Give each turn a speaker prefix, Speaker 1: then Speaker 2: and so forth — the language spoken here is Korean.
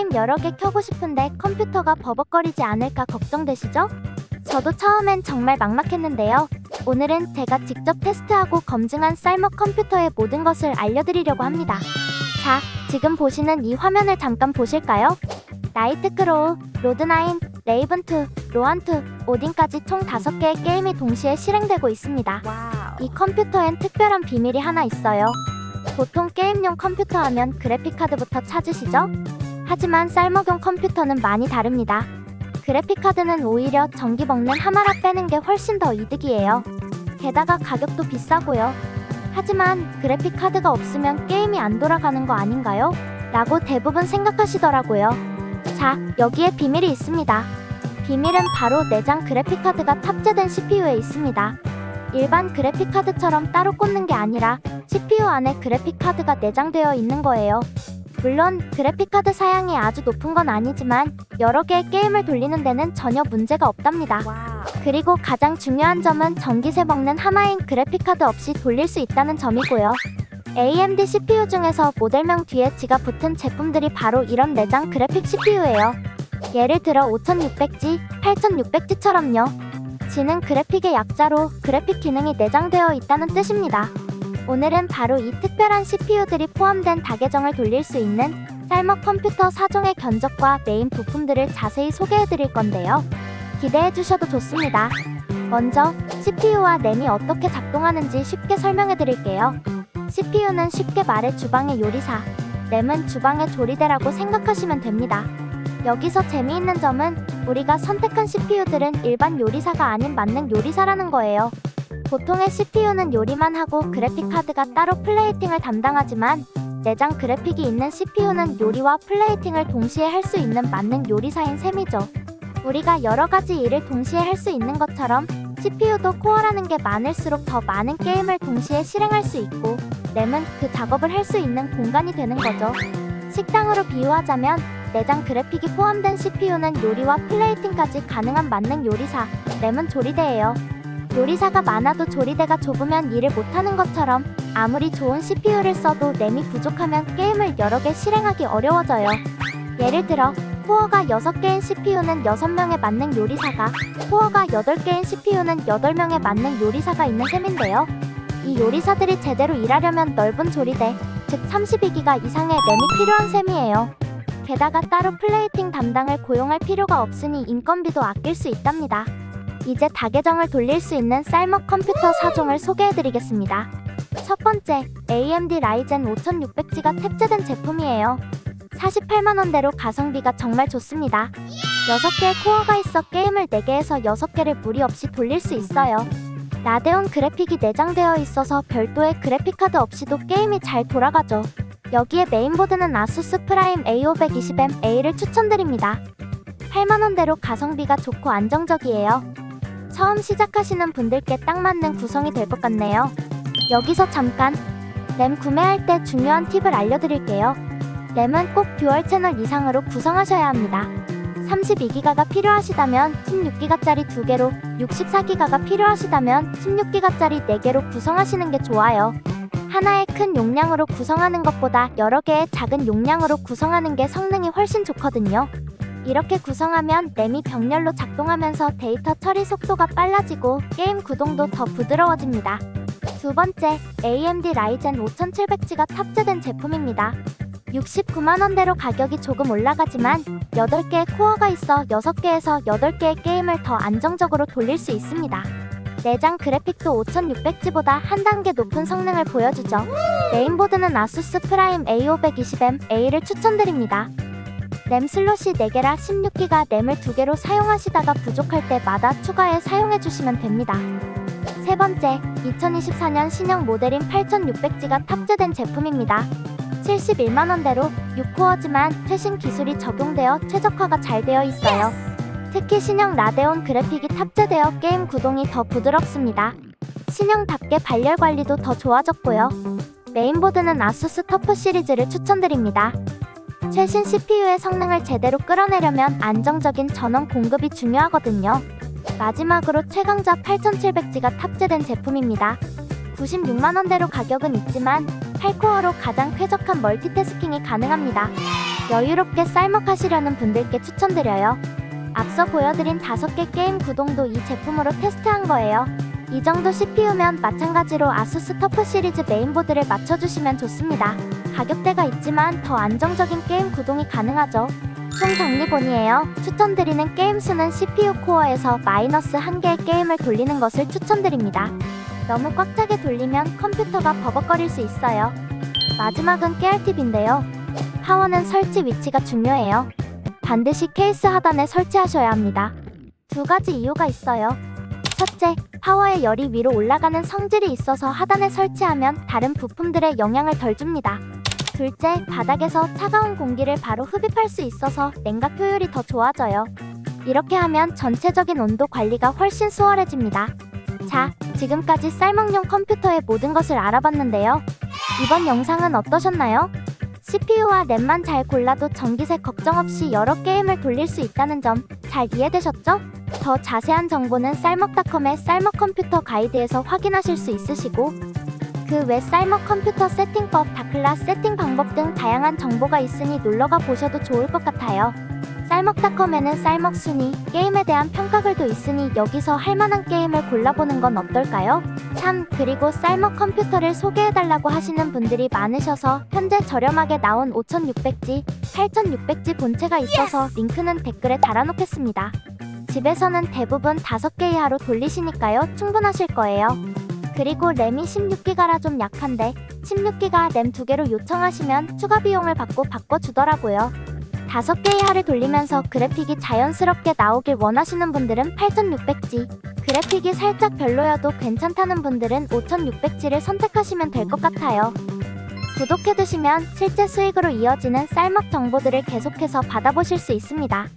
Speaker 1: 게임 여러 개 켜고 싶은데 컴퓨터가 버벅거리지 않을까 걱정되시죠? 저도 처음엔 정말 막막했는데요. 오늘은 제가 직접 테스트하고 검증한 쌀먹 컴퓨터의 모든 것을 알려드리려고 합니다. 자, 지금 보시는 이 화면을 잠깐 보실까요? 나이트크로우, 로드9, 레이븐2, 로한2, 오딘까지 총 5개의 게임이 동시에 실행되고 있습니다. 이 컴퓨터엔 특별한 비밀이 하나 있어요. 보통 게임용 컴퓨터 하면 그래픽카드부터 찾으시죠? 하지만 쌀먹용 컴퓨터는 많이 다릅니다. 그래픽카드는 오히려 전기 먹는 하마라 빼는 게 훨씬 더 이득이에요. 게다가 가격도 비싸고요. 하지만 그래픽카드가 없으면 게임이 안 돌아가는 거 아닌가요? 라고 대부분 생각하시더라고요. 자, 여기에 비밀이 있습니다. 비밀은 바로 내장 그래픽카드가 탑재된 CPU에 있습니다. 일반 그래픽카드처럼 따로 꽂는 게 아니라 CPU 안에 그래픽카드가 내장되어 있는 거예요. 물론 그래픽카드 사양이 아주 높은 건 아니지만 여러 개의 게임을 돌리는 데는 전혀 문제가 없답니다. 그리고 가장 중요한 점은 전기세 먹는 하마인 그래픽카드 없이 돌릴 수 있다는 점이고요. AMD CPU 중에서 모델명 뒤에 G가 붙은 제품들이 바로 이런 내장 그래픽 CPU예요. 예를 들어 5600G, 8600G처럼요. G는 그래픽의 약자로 그래픽 기능이 내장되어 있다는 뜻입니다. 오늘은 바로 이 특별한 CPU들이 포함된 다계정을 돌릴 수 있는 쌀먹 컴퓨터 4종의 견적과 메인 부품들을 자세히 소개해드릴 건데요. 기대해주셔도 좋습니다. 먼저 CPU와 램이 어떻게 작동하는지 쉽게 설명해드릴게요. CPU는 쉽게 말해 주방의 요리사, 램은 주방의 조리대라고 생각하시면 됩니다. 여기서 재미있는 점은 우리가 선택한 CPU들은 일반 요리사가 아닌 만능 요리사라는 거예요. 보통의 CPU는 요리만 하고 그래픽카드가 따로 플레이팅을 담당하지만 내장 그래픽이 있는 CPU는 요리와 플레이팅을 동시에 할 수 있는 만능 요리사인 셈이죠. 우리가 여러 가지 일을 동시에 할 수 있는 것처럼 CPU도 코어라는 게 많을수록 더 많은 게임을 동시에 실행할 수 있고 램은 그 작업을 할 수 있는 공간이 되는 거죠. 식당으로 비유하자면 내장 그래픽이 포함된 CPU는 요리와 플레이팅까지 가능한 만능 요리사, 램은 조리대예요. 요리사가 많아도 조리대가 좁으면 일을 못하는 것처럼 아무리 좋은 CPU를 써도 램이 부족하면 게임을 여러 개 실행하기 어려워져요. 예를 들어 코어가 6개인 CPU는 6명의 만능 요리사가, 코어가 8개인 CPU는 8명의 만능 요리사가 있는 셈인데요. 이 요리사들이 제대로 일하려면 넓은 조리대, 즉 32기가 이상의 램이 필요한 셈이에요. 게다가 따로 플레이팅 담당을 고용할 필요가 없으니 인건비도 아낄 수 있답니다. 이제 다계정을 돌릴 수 있는 쌀먹 컴퓨터 4종을 소개해드리겠습니다. 첫 번째, AMD 라이젠 5600G가 탑재된 제품이에요. 48만원대로 가성비가 정말 좋습니다. 6개의 코어가 있어 게임을 4개에서 6개를 무리 없이 돌릴 수 있어요. 라데온 그래픽이 내장되어 있어서 별도의 그래픽카드 없이도 게임이 잘 돌아가죠. 여기에 메인보드는 아수스 프라임 A520MA를 추천드립니다. 8만원대로 가성비가 좋고 안정적이에요. 처음 시작하시는 분들께 딱 맞는 구성이 될 것 같네요. 여기서 잠깐 램 구매할 때 중요한 팁을 알려드릴게요. 램은 꼭 듀얼 채널 이상으로 구성하셔야 합니다. 32기가가 필요하시다면 16기가짜리 2개로, 64기가가 필요하시다면 16기가짜리 4개로 구성하시는 게 좋아요. 하나의 큰 용량으로 구성하는 것보다 여러 개의 작은 용량으로 구성하는 게 성능이 훨씬 좋거든요. 이렇게 구성하면 램이 병렬로 작동하면서 데이터 처리 속도가 빨라지고 게임 구동도 더 부드러워집니다. 두 번째, AMD 라이젠 5700G가 탑재된 제품입니다. 69만원대로 가격이 조금 올라가지만 8개의 코어가 있어 6개에서 8개의 게임을 더 안정적으로 돌릴 수 있습니다. 내장 그래픽도 5600G보다 한 단계 높은 성능을 보여주죠. 메인보드는 아수스 프라임 A520MA를 추천드립니다. 램 슬롯이 4개라 16기가 램을 2개로 사용하시다가 부족할 때마다 추가해 사용해주시면 됩니다. 세 번째, 2024년 신형 모델인 8600G가 탑재된 제품입니다. 71만원대로 6코어지만 최신 기술이 적용되어 최적화가 잘 되어 있어요. 특히 신형 라데온 그래픽이 탑재되어 게임 구동이 더 부드럽습니다. 신형답게 발열 관리도 더 좋아졌고요. 메인보드는 아수스 터프 시리즈를 추천드립니다. 최신 CPU의 성능을 제대로 끌어내려면 안정적인 전원 공급이 중요하거든요. 마지막으로 최강자 8700G가 탑재된 제품입니다. 96만원대로 가격은 있지만 8코어로 가장 쾌적한 멀티태스킹이 가능합니다. 여유롭게 쌀먹하시려는 분들께 추천드려요. 앞서 보여드린 5개 게임 구동도 이 제품으로 테스트한 거예요. 이 정도 CPU면 마찬가지로 아수스 터프 시리즈 메인보드를 맞춰주시면 좋습니다. 가격대가 있지만 더 안정적인 게임 구동이 가능하죠. 총 정리본이에요. 추천드리는 게임 수는 CPU 코어에서 마이너스 1개의 게임을 돌리는 것을 추천드립니다. 너무 꽉 차게 돌리면 컴퓨터가 버벅거릴 수 있어요. 마지막은 깨알팁인데요. 파워는 설치 위치가 중요해요. 반드시 케이스 하단에 설치하셔야 합니다. 2가지 이유가 있어요. 첫째, 파워의 열이 위로 올라가는 성질이 있어서 하단에 설치하면 다른 부품들의 영향을 덜 줍니다. 둘째, 바닥에서 차가운 공기를 바로 흡입할 수 있어서 냉각 효율이 더 좋아져요. 이렇게 하면 전체적인 온도 관리가 훨씬 수월해집니다. 자, 지금까지 쌀먹용 컴퓨터의 모든 것을 알아봤는데요. 이번 영상은 어떠셨나요? CPU와 램만 잘 골라도 전기세 걱정 없이 여러 게임을 돌릴 수 있다는 점 잘 이해되셨죠? 더 자세한 정보는 쌀먹닷컴의 쌀먹 컴퓨터 가이드에서 확인하실 수 있으시고, 그 외 쌀먹 컴퓨터 세팅법, 다클라 세팅 방법 등 다양한 정보가 있으니 놀러가 보셔도 좋을 것 같아요. 쌀먹닷컴에는 쌀먹 순위, 게임에 대한 평가글도 있으니 여기서 할만한 게임을 골라보는 건 어떨까요? 참, 그리고 쌀먹 컴퓨터를 소개해달라고 하시는 분들이 많으셔서 현재 저렴하게 나온 5600G, 8600G 본체가 있어서 링크는 댓글에 달아놓겠습니다. 집에서는 대부분 5개 이하로 돌리시니까요, 충분하실 거예요. 그리고 램이 16기가라 좀 약한데 16기가 램 2개로 요청하시면 추가 비용을 받고 바꿔주더라고요. 5개 이하를 돌리면서 그래픽이 자연스럽게 나오길 원하시는 분들은 8600G, 그래픽이 살짝 별로여도 괜찮다는 분들은 5600G를 선택하시면 될 것 같아요. 구독해두시면 실제 수익으로 이어지는 쌀먹 정보들을 계속해서 받아보실 수 있습니다.